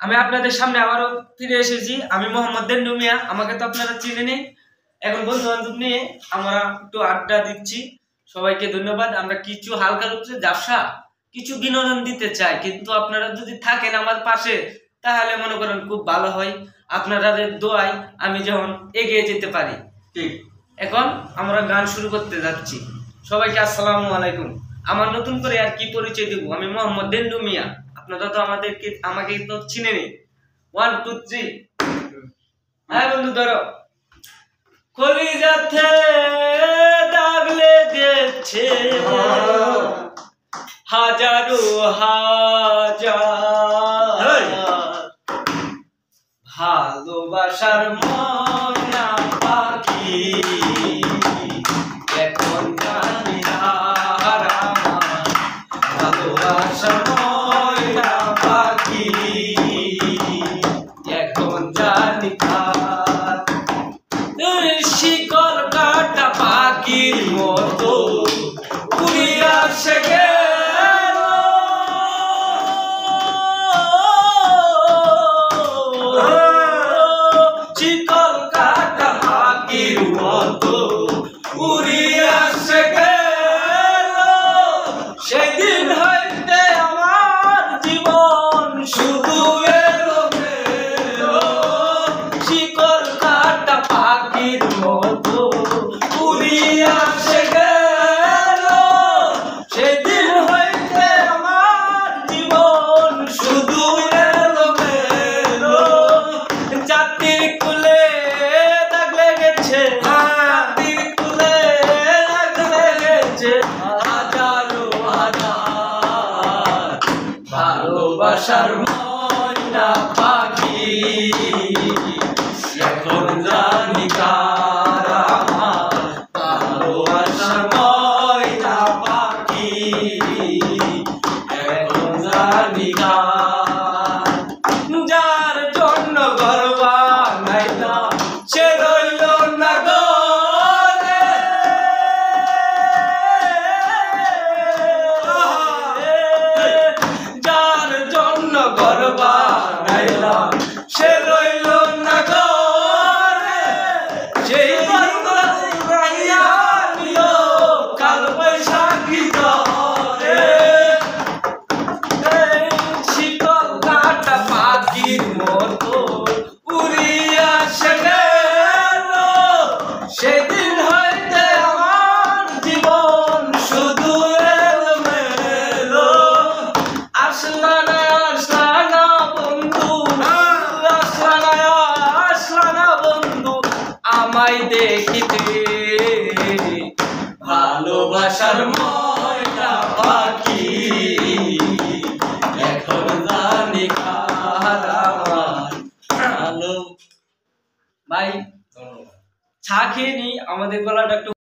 আমি আপনাদের সামনে আবারও ফিরে এসেছি। আমি মোহাম্মদ দেন্ডু মিয়া, আমাকে তো আপনারা চিনেনই। এখন বন্ধু বান্ধব নিয়ে আমরা একটু আড্ডা দিচ্ছি। সবাইকে ধন্যবাদ। আমরা কিছু হালকা রূপে ব্যবসা কিছু বিনোদন দিতে চাই, কিন্তু আপনারা যদি থাকেন আমার পাশে তাহলে মনে করেন খুব ভালো হয়। আপনাদের দোয়ায় আমি যেমন এগিয়ে যেতে পারি। ঠিক, এখন আমরা গান শুরু করতে যাচ্ছি। সবাইকে আসসালামু আলাইকুম। আমার নতুন করে আর কি পরিচয় দেব, আমি মোহাম্মদ দেন্ডু মিয়া। আপনারা তো আমাকে তো চিনেনি। 1 2 3। হ্যাঁ বন্ধু ধরো। কলিজাতে দাগ লেগেছে হাজারো হাজার, ভালোবাসার ময়না পাখি এখন জানি আর আমার, ভালোবাসার ময়না পাখি এখন জানি আর। শিকল কাটা পাখির মতো উড়িয়া সে গেল, শিকল কাটা পাখির মতো উড়িয়া সে গেল। সেদিন হইতে আমার জীবন শুধু এলোমেলো, শিকল কাটা পাখির মতো উড়িয়া সে গেল। সেদিন হইতে আমার জীবন শুধু এলোমেলো। জাতির কুলে দাগ লেগেছে, জাতির কুলে দাগ লেগেছে হাজারো হাজার, ভালোবাসার ময়না পাখি এখন জানি কার আমার, ভালোবাসার ময়না পাখি এখন জানি কার। যার জন্য ঘর বানাইলাম সে রইল না ঘরে, যার জন্য ঘর বানাইলাম সে রইল না ঘরে। সেই কাল বৈশাখী ঝড়ে শিকল কাটা পাখির মতো উড়িয়া সে গেল। সেদিন হইতে আমার জীবন শুধু এলোমেলো। আসলা না বন্ধু, আসলা না বন্ধু আমায় দেখিতে, ভালোবাসার ময়না পাখি এখন জানি কার আমার। ভালো ভাই, চা খেয়ে নি, আমাদের গলাটা একটু